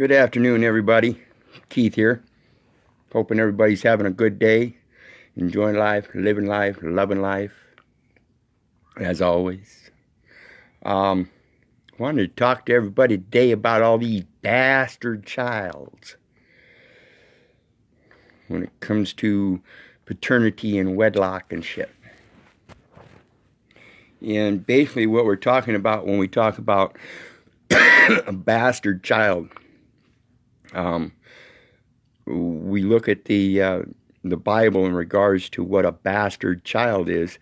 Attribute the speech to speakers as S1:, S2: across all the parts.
S1: Good afternoon, everybody. Keith here. Hoping everybody's having a good day, enjoying life, living life, loving life, as always. Wanted to talk to everybody today about all these bastard childs when it comes to paternity and wedlock and shit. And basically what we're talking about when we talk about a bastard child, we look at the Bible in regards to what a bastard child is,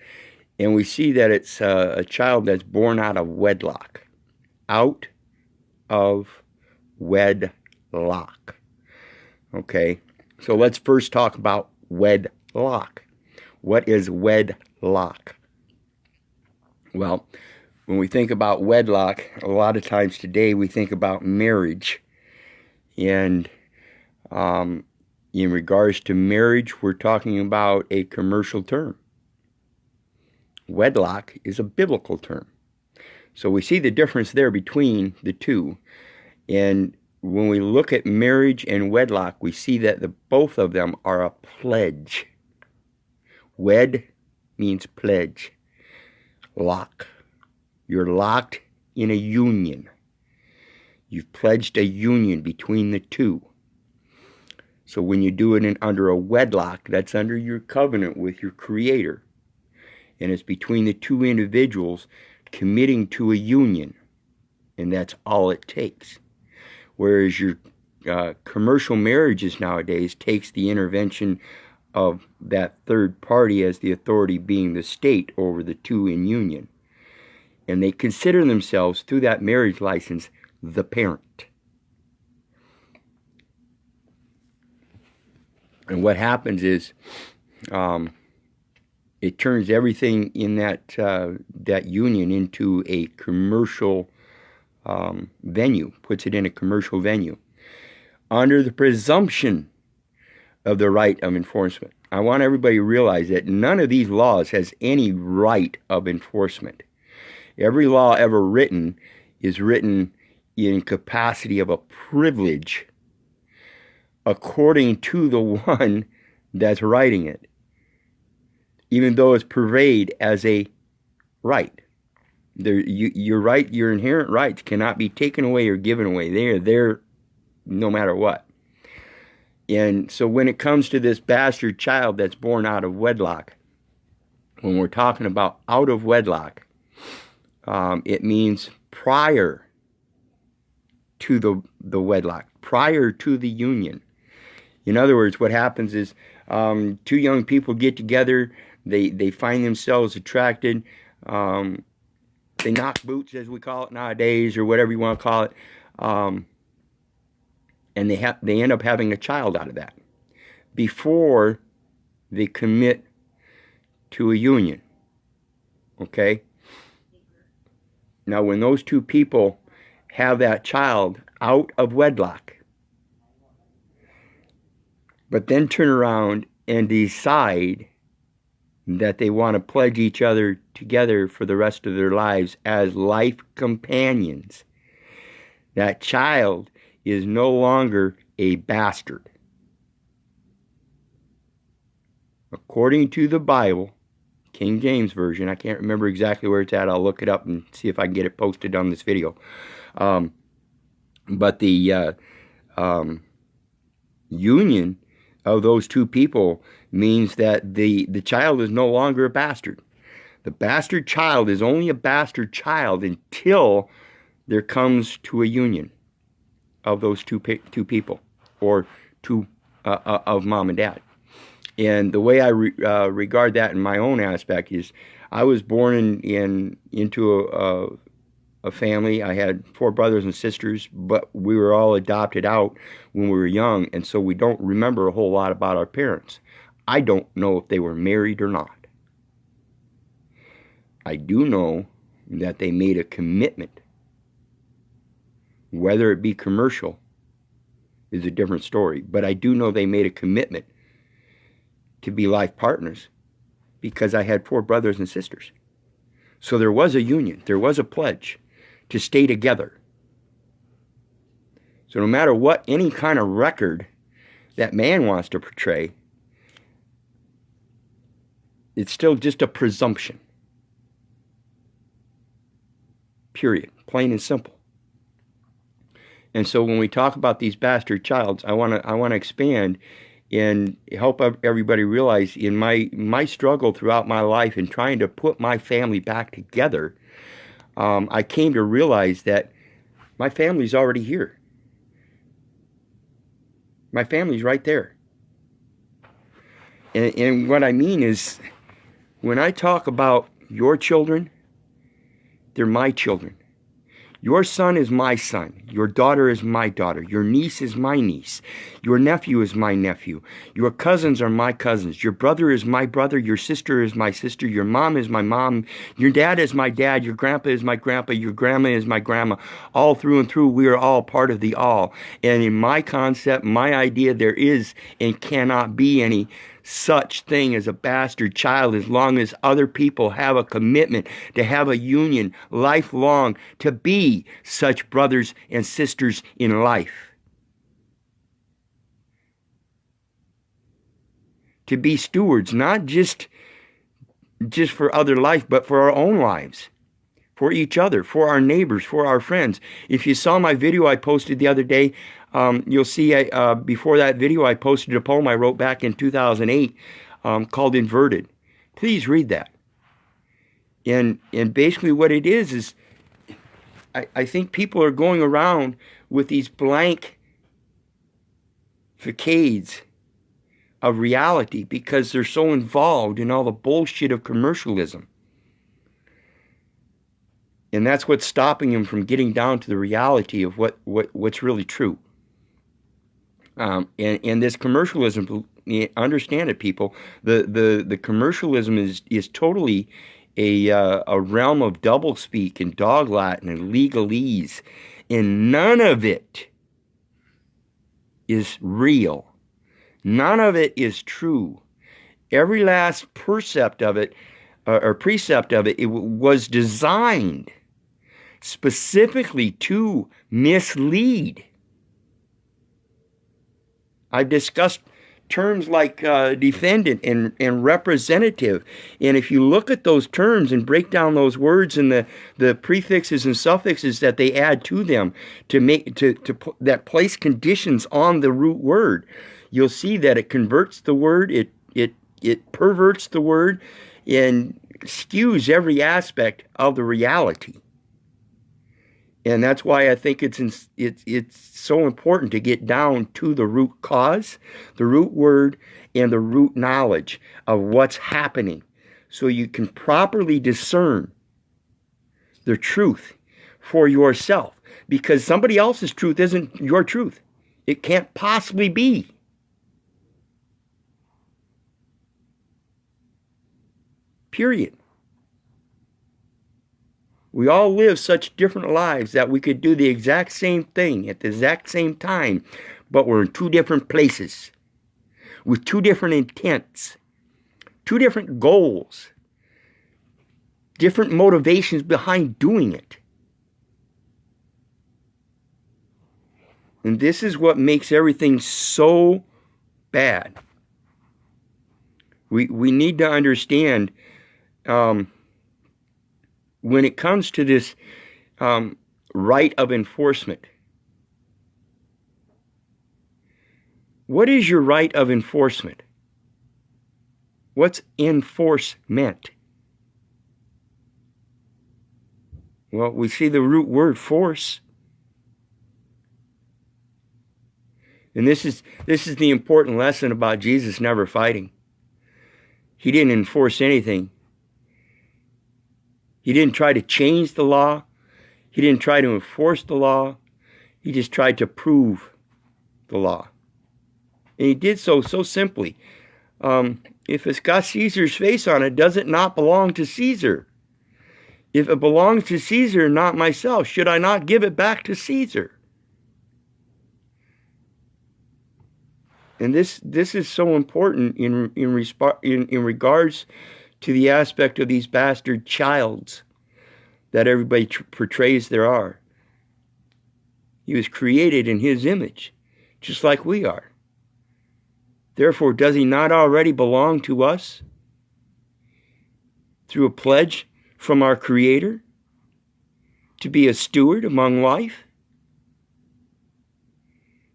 S1: and we see that it's a child that's born out of wedlock. Out of wedlock. Okay, so let's first talk about wedlock. What is wedlock? Well, when we think about wedlock, a lot of times today we think about marriage. And in regards to marriage, we're talking about a commercial term. Wedlock is a biblical term. So we see the difference there between the two. And when we look at marriage and wedlock, we see that both of them are a pledge. Wed means pledge. Lock. You're locked in a union. You've pledged a union between the two. So when you do it under a wedlock, that's under your covenant with your Creator. And it's between the two individuals committing to a union. And that's all it takes. Whereas your commercial marriages nowadays takes the intervention of that third party as the authority being the state over the two in union. And they consider themselves, through that marriage license, the parent. And what happens is it turns everything in that union into a commercial venue, puts it in a commercial venue, under the presumption of the right of enforcement. I want everybody to realize that none of these laws has any right of enforcement. Every law ever written is written in capacity of a privilege according to the one that's writing it, even though it's purveyed as a right. Your right, your inherent rights cannot be taken away or given away. They are there no matter what. And so when it comes to this bastard child that's born out of wedlock, when we're talking about out of wedlock, it means prior to the wedlock, prior to the union. In other words, what happens is two young people get together, they find themselves attracted, they knock boots, as we call it nowadays, or whatever you want to call it, and they end up having a child out of that before they commit to a union. Okay? Now, when those two people have that child out of wedlock, but then turn around and decide that they want to pledge each other together for the rest of their lives as life companions, that child is no longer a bastard. According to the Bible, King James Version, I can't remember exactly where it's at. I'll look it up and see if I can get it posted on this video. But the union of those two people means that the child is no longer a bastard. The bastard child is only a bastard child until there comes to a union of those two people, or two of mom and dad. And the way I regard that in my own aspect is, I was born into a family. I had 4 brothers and sisters, but we were all adopted out when we were young, and so we don't remember a whole lot about our parents. I don't know if they were married or not. I do know that they made a commitment. Whether it be commercial is a different story, but I do know they made a commitment to be life partners because I had 4 brothers and sisters. So there was a union, there was a pledge to stay together. So no matter what any kind of record that man wants to portray, it's still just a presumption. Period. Plain and simple. And so when we talk about these bastard childs, I want to expand and help everybody realize in my struggle throughout my life in trying to put my family back together, I came to realize that my family's already here. My family's right there. And what I mean is, when I talk about your children, they're my children. Your son is my son. Your daughter is my daughter. Your niece is my niece. Your nephew is my nephew. Your cousins are my cousins. Your brother is my brother. Your sister is my sister. Your mom is my mom. Your dad is my dad. Your grandpa is my grandpa. Your grandma is my grandma. All through and through, we are all part of the all. And in my concept, my idea, there is and cannot be any such thing as a bastard child as long as other people have a commitment to have a union lifelong to be such brothers and sisters in life. To be stewards, not just for other life, but for our own lives. For each other, for our neighbors, for our friends. If you saw my video I posted the other day, you'll see before that video I posted a poem I wrote back in 2008 called Inverted. Please read that. And basically what it is I think people are going around with these blank facades of reality because they're so involved in all the bullshit of commercialism. And that's what's stopping them from getting down to the reality of what's really true. And this commercialism, understand it, people. The commercialism is totally a realm of doublespeak and dog Latin and legalese, and none of it is real. None of it is true. Every last precept of it, it was designed specifically to mislead. I've discussed terms like defendant and representative, and if you look at those terms and break down those words and the prefixes and suffixes that they add to them that place conditions on the root word, you'll see that it converts the word, it perverts the word, and skews every aspect of the reality. And that's why I think it's so important to get down to the root cause, the root word, and the root knowledge of what's happening, so you can properly discern the truth for yourself. Because somebody else's truth isn't your truth. It can't possibly be. Period. We all live such different lives that we could do the exact same thing at the exact same time, but we're in two different places, with two different intents, two different goals, different motivations behind doing it. And this is what makes everything so bad. We need to understand when it comes to this right of enforcement. What is your right of enforcement? What's enforcement? Well, we see the root word force. And this is the important lesson about Jesus never fighting. He didn't enforce anything. He didn't try to change the law. He didn't try to enforce the law. He just tried to prove the law. And he did so simply. If it's got Caesar's face on it, does it not belong to Caesar? If it belongs to Caesar, not myself, should I not give it back to Caesar? And this is so important in regards to the aspect of these bastard childs that everybody portrays there are. He was created in his image, just like we are. Therefore, does he not already belong to us through a pledge from our Creator to be a steward among life?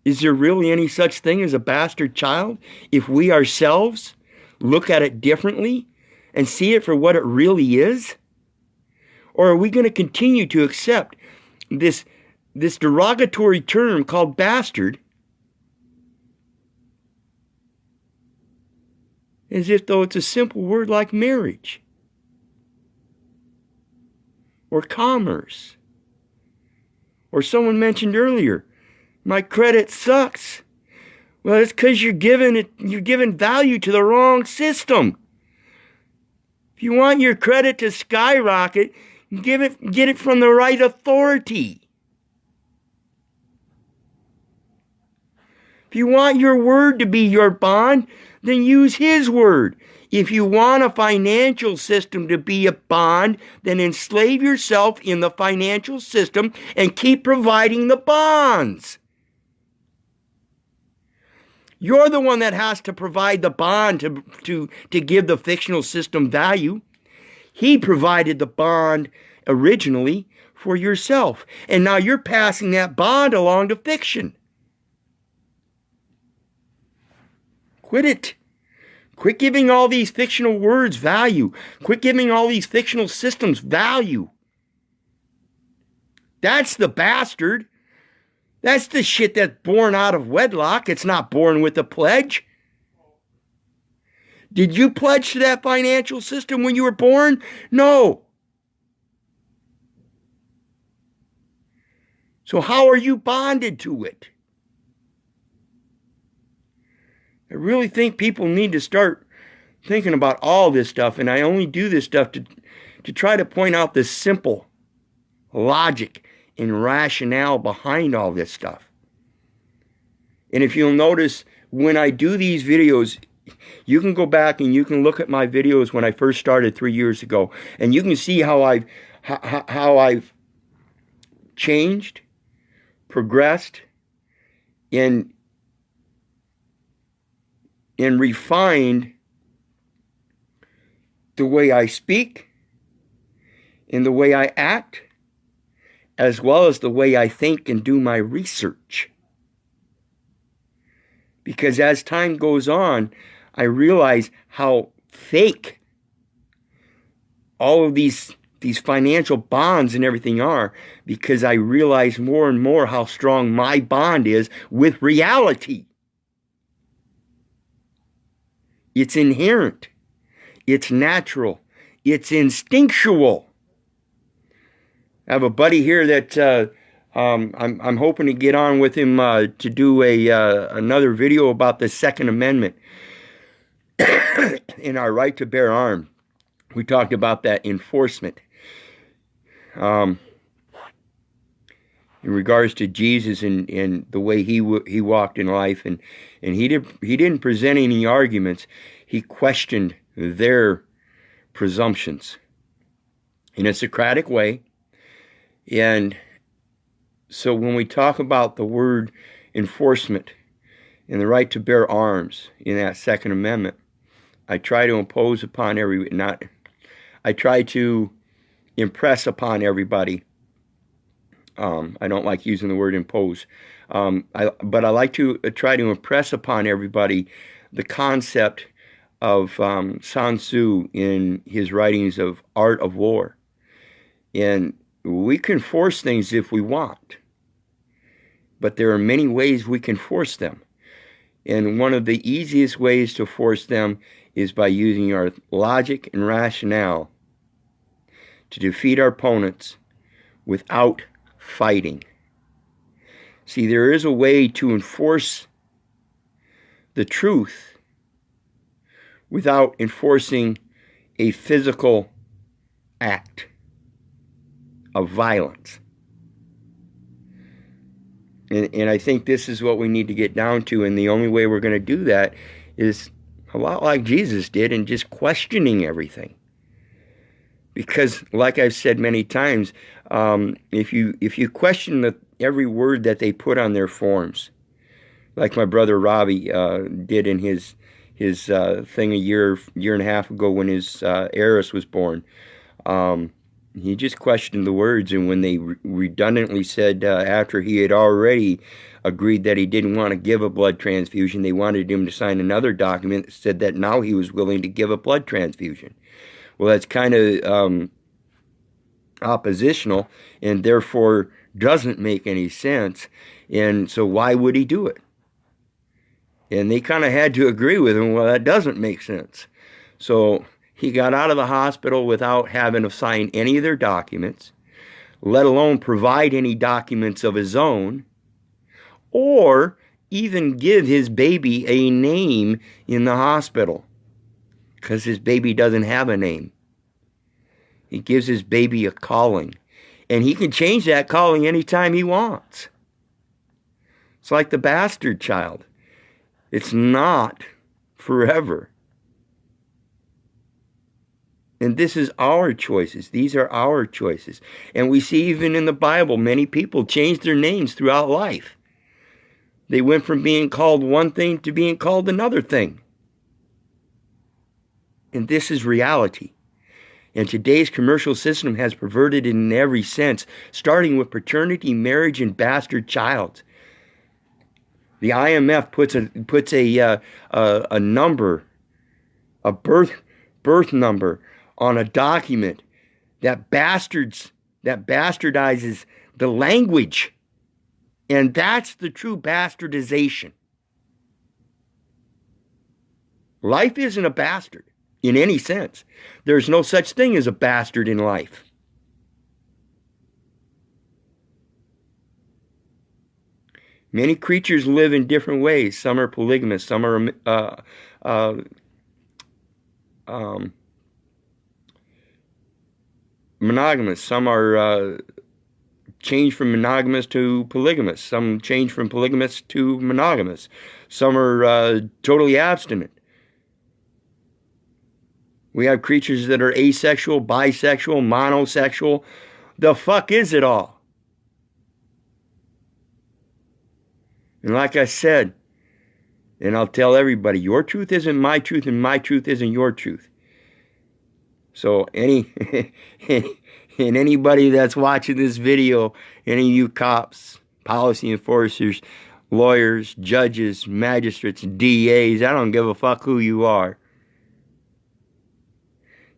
S1: Is there really any such thing as a bastard child if we ourselves look at it differently and see it for what it really is? Or are we going to continue to accept this derogatory term called bastard as if though it's a simple word like marriage or commerce? Or someone mentioned earlier, my credit sucks. Well, it's because you're giving value to the wrong system. If you want your credit to skyrocket, get it from the right authority. If you want your word to be your bond, then use his word. If you want a financial system to be a bond, then enslave yourself in the financial system and keep providing the bonds. You're the one that has to provide the bond to give the fictional system value. He provided the bond originally for yourself. And now you're passing that bond along to fiction. Quit it. Quit giving all these fictional words value. Quit giving all these fictional systems value. That's the bastard. That's the shit that's born out of wedlock. It's not born with a pledge. Did you pledge to that financial system when you were born? No. So how are you bonded to it? I really think people need to start thinking about all this stuff, and I only do this stuff to try to point out the simple logic and rationale behind all this stuff. And if you'll notice, when I do these videos, you can go back and you can look at my videos when I first started 3 years ago, and you can see how I've changed, progressed, and refined the way I speak, in the way I act, as well as the way I think and do my research. Because as time goes on, I realize how fake all of these financial bonds and everything are, because I realize more and more how strong my bond is with reality. It's inherent. It's natural. It's instinctual. I have a buddy here that I'm hoping to get on with him to do another video about the Second Amendment in our right to bear arms. We talked about that enforcement. In regards to Jesus and the way he walked in life, and he didn't present any arguments. He questioned their presumptions in a Socratic way. And so when we talk about the word enforcement and the right to bear arms in that Second Amendment, I try to impose upon I try to impress upon everybody. I don't like using the word impose, but I like to try to impress upon everybody the concept of Sun Tzu in his writings of Art of War. And we can force things if we want, but there are many ways we can force them. And one of the easiest ways to force them is by using our logic and rationale to defeat our opponents without fighting. See, there is a way to enforce the truth without enforcing a physical act of violence. And I think this is what we need to get down to, and the only way we're going to do that is a lot like Jesus did, and just questioning everything. Because, like I've said many times, if you question every word that they put on their forms, like my brother Robbie did in his thing a year and a half ago when his heiress was born. Um, he just questioned the words, and when they redundantly said after he had already agreed that he didn't want to give a blood transfusion, they wanted him to sign another document that said that now he was willing to give a blood transfusion. Well, that's kind of oppositional and therefore doesn't make any sense. And so why would he do it? And they kind of had to agree with him, well, that doesn't make sense. So he got out of the hospital without having to sign any of their documents, let alone provide any documents of his own, or even give his baby a name in the hospital, because his baby doesn't have a name. He gives his baby a calling, and he can change that calling anytime he wants. It's like the bastard child. It's not forever. And this is our choices. These are our choices. And we see even in the Bible, many people change their names throughout life. They went from being called one thing to being called another thing. And this is reality. And today's commercial system has perverted it in every sense, starting with paternity, marriage, and bastard child. The IMF puts a number, a birth number, on a document that bastardizes the language, and that's the true bastardization. Life isn't a bastard in any sense. There's no such thing as a bastard in life. Many creatures live in different ways. Some are polygamous. Some are monogamous. Some are changed from monogamous to polygamous. Some change from polygamous to monogamous. Some are totally abstinent. We have creatures that are asexual, bisexual, monosexual. The fuck is it all? And like I said, and I'll tell everybody, your truth isn't my truth and my truth isn't your truth. So and anybody that's watching this video, any of you cops, policy enforcers, lawyers, judges, magistrates, DAs, I don't give a fuck who you are.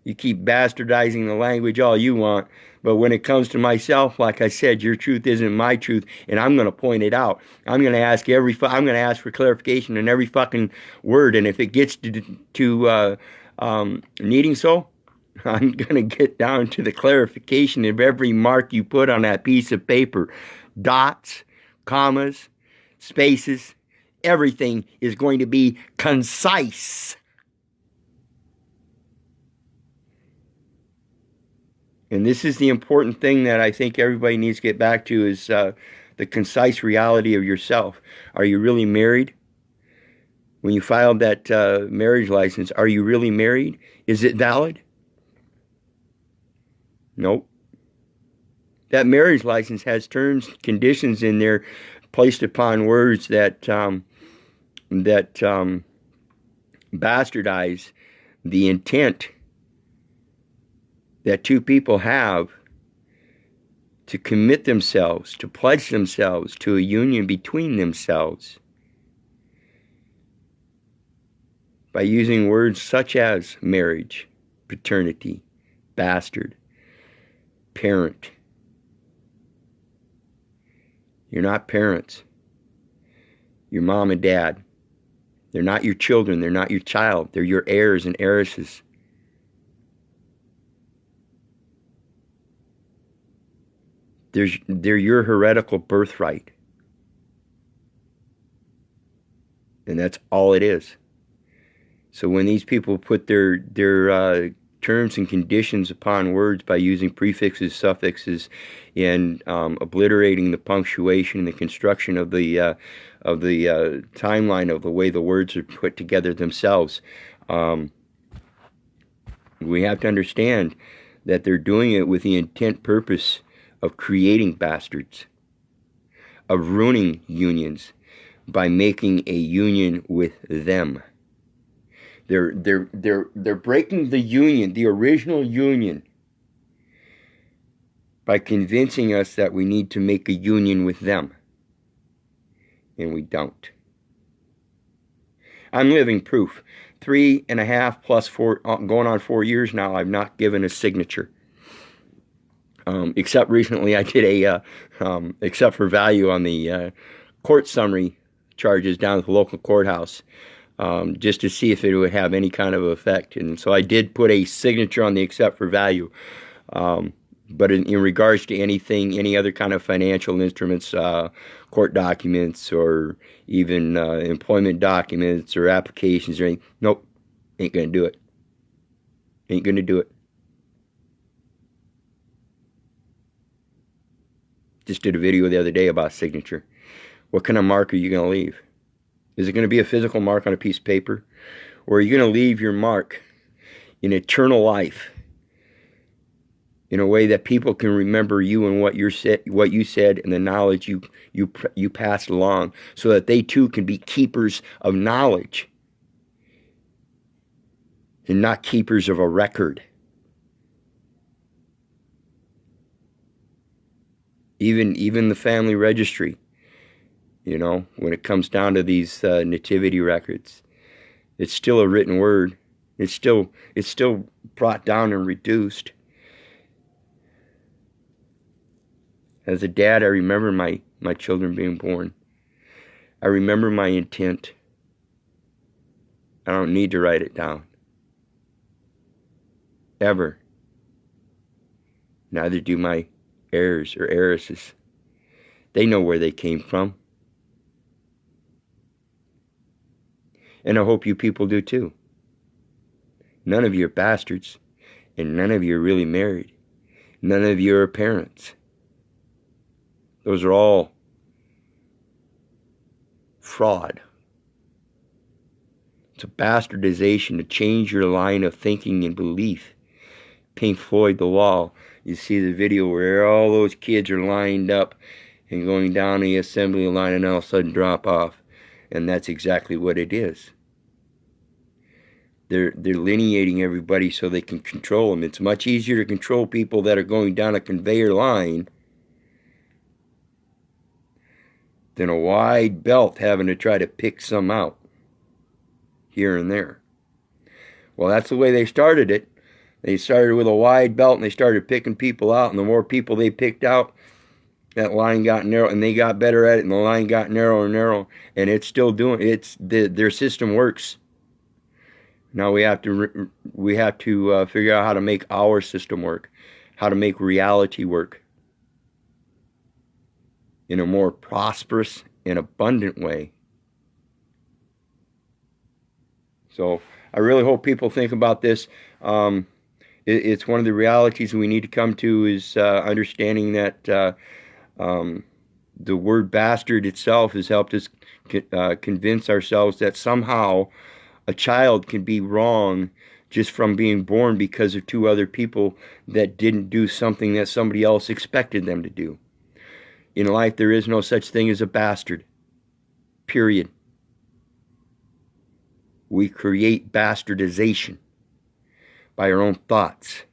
S1: You keep bastardizing the language all you want, but when it comes to myself, like I said, your truth isn't my truth, and I'm going to point it out. I'm going to ask for clarification in every fucking word, and if it gets to needing so, I'm going to get down to the clarification of every mark you put on that piece of paper. Dots, commas, spaces, everything is going to be concise. And this is the important thing that I think everybody needs to get back to is the concise reality of yourself. Are you really married? When you filed that marriage license, are you really married? Is it valid? Nope. That marriage license has terms, conditions in there placed upon words that bastardize the intent that two people have to commit themselves, to pledge themselves to a union between themselves by using words such as marriage, paternity, bastard, parent. You're not parents. You're mom and dad. They're not your children. They're not your child. They're your heirs and heiresses. They're your heretical birthright. And that's all it is. So when these people put their terms and conditions upon words by using prefixes, suffixes, and obliterating the punctuation and the construction of the timeline of the way the words are put together themselves, we have to understand that they're doing it with the intent purpose of creating bastards, of ruining unions by making a union with them. They're breaking the union, the original union, by convincing us that we need to make a union with them. And we don't. I'm living proof. 3.5 plus 4, going on 4 years now, I've not given a signature. Except recently I did a, except for value on the court summary charges down at the local courthouse, just to see if it would have any kind of effect. And so I did put a signature on the except for value. But in regards to anything, any other kind of financial instruments, court documents, or even employment documents or applications or anything, nope, ain't going to do it. Ain't going to do it. Just did a video the other day about signature. What kind of mark are you going to leave? Is it going to be a physical mark on a piece of paper? Or are you going to leave your mark in eternal life in a way that people can remember you and what you said and the knowledge you passed along, so that they too can be keepers of knowledge and not keepers of a record? Even the family registry, you know, when it comes down to these nativity records, it's still a written word. It's still brought down and reduced. As a dad, I remember my children being born. I remember my intent. I don't need to write it down. Ever. Neither do my heirs or heiresses. They know where they came from. And I hope you people do too. None of you are bastards, and none of you are really married. None of you are parents. Those are all fraud. It's a bastardization to change your line of thinking and belief. Pink Floyd, The Wall. You see the video where all those kids are lined up and going down the assembly line and all of a sudden drop off. And that's exactly what it is. They're delineating everybody so they can control them. It's much easier to control people that are going down a conveyor line than a wide belt having to try to pick some out here and there. Well, that's the way they started it. They started with a wide belt and they started picking people out, and the more people they picked out, that line got narrow, and they got better at it, and the line got narrower and narrower, and it's still doing it. Their system works. Now we have to figure out how to make our system work, how to make reality work in a more prosperous and abundant way. So I really hope people think about this. It's one of the realities we need to come to, is understanding that the word bastard itself has helped us convince ourselves that somehow a child can be wrong just from being born because of two other people that didn't do something that somebody else expected them to do. In life, there is no such thing as a bastard. Period. We create bastardization by our own thoughts,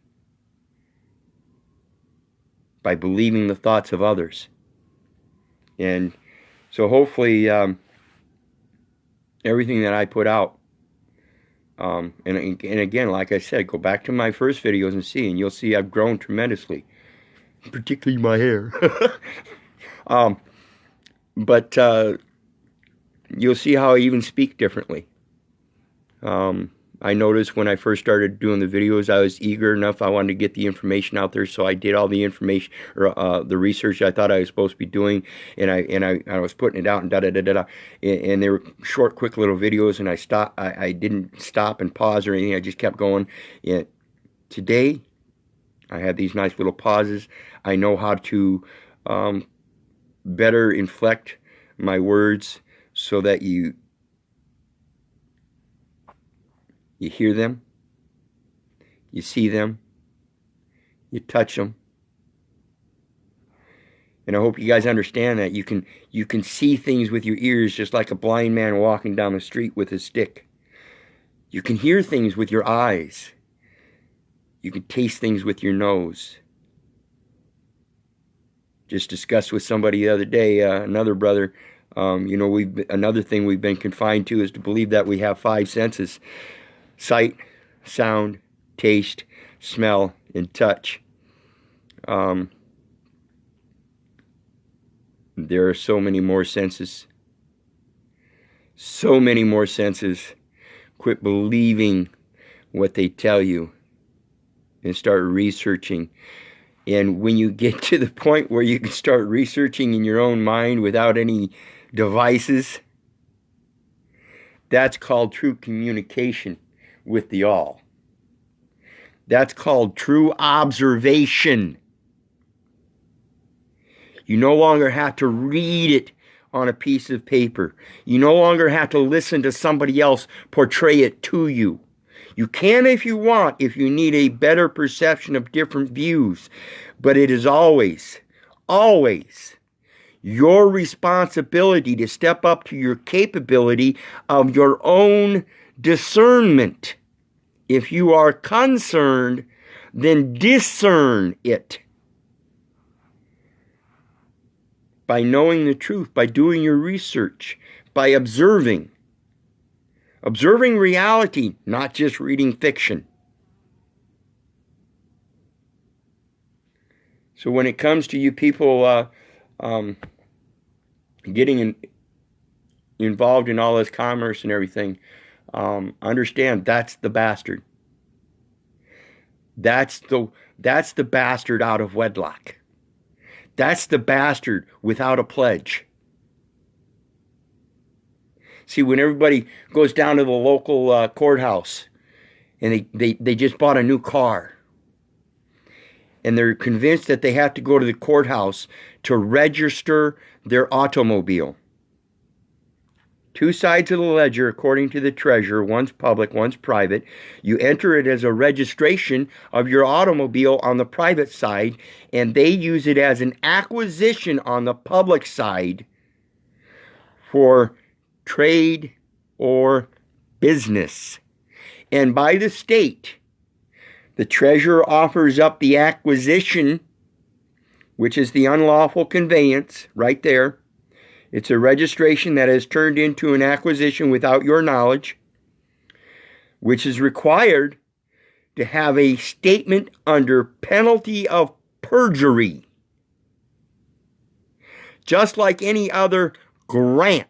S1: by believing the thoughts of others. And so hopefully everything that I put out, and again, like I said, go back to my first videos and see, and you'll see I've grown tremendously, particularly my hair. But you'll see how I even speak differently. I noticed when I first started doing the videos, I was eager enough. I wanted to get the information out there, so I did all the information, or the research I thought I was supposed to be doing, and I was putting it out, and and they were short, quick little videos, and I didn't stop and pause or anything. I just kept going. And today, I have these nice little pauses. I know how to better inflect my words so that you hear them, you see them, You touch them. And I hope you guys understand that you can see things with your ears just like a blind man walking down the street with a stick. You can hear things with your eyes. You can taste things with your nose. Just discussed with somebody the other day, another brother, another thing we've been confined to is to believe that we have 5 senses: sight, sound, taste, smell, and touch. There are so many more senses. So many more senses. Quit believing what they tell you and start researching. And when you get to the point where you can start researching in your own mind without any devices, that's called true communication with the all. That's called true observation. You no longer have to read it on a piece of paper. You no longer have to listen to somebody else portray it to you. You can if you want, if you need a better perception of different views. But it is always, always your responsibility to step up to your capability of your own discernment. If you are concerned, then discern it. By knowing the truth, by doing your research, by observing. Observing reality, not just reading fiction. So when it comes to you people getting involved in all this commerce and everything, understand that's the bastard. That's the bastard out of wedlock. That's the bastard without a pledge. See, when everybody goes down to the local courthouse and they just bought a new car and they're convinced that they have to go to the courthouse to register their automobile. 2 sides of the ledger, according to the treasurer, one's public, one's private. You enter it as a registration of your automobile on the private side, and they use it as an acquisition on the public side for trade or business. And by the state, the treasurer offers up the acquisition, which is the unlawful conveyance, right there. It's a registration that has turned into an acquisition without your knowledge, which is required to have a statement under penalty of perjury. Just like any other grant,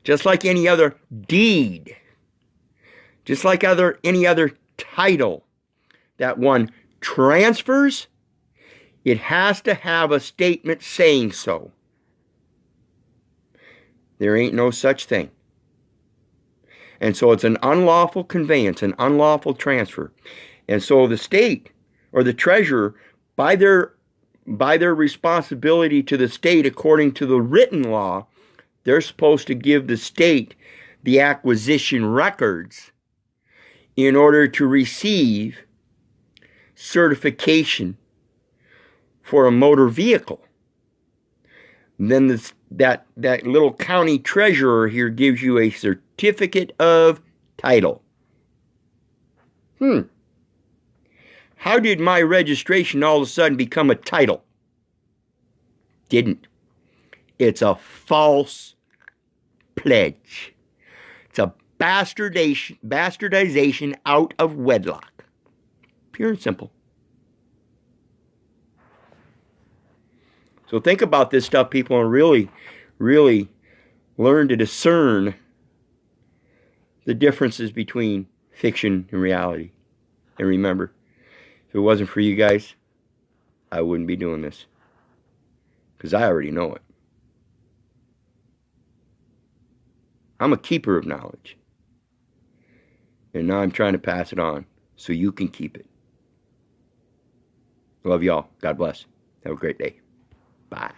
S1: just like any other deed, just like any other title that one transfers, it has to have a statement saying so. There ain't no such thing. And so it's an unlawful conveyance, an unlawful transfer. And so the state or the treasurer, by their responsibility to the state according to the written law, they're supposed to give the state the acquisition records in order to receive certification for a motor vehicle. Then that little county treasurer here gives you a certificate of title. How did my registration all of a sudden become a title? Didn't. It's a false pledge. It's a bastardization out of wedlock. Pure and simple. So think about this stuff, people, and really, really learn to discern the differences between fiction and reality. And remember, if it wasn't for you guys, I wouldn't be doing this. Because I already know it. I'm a keeper of knowledge. And now I'm trying to pass it on so you can keep it. Love y'all. God bless. Have a great day. Bye.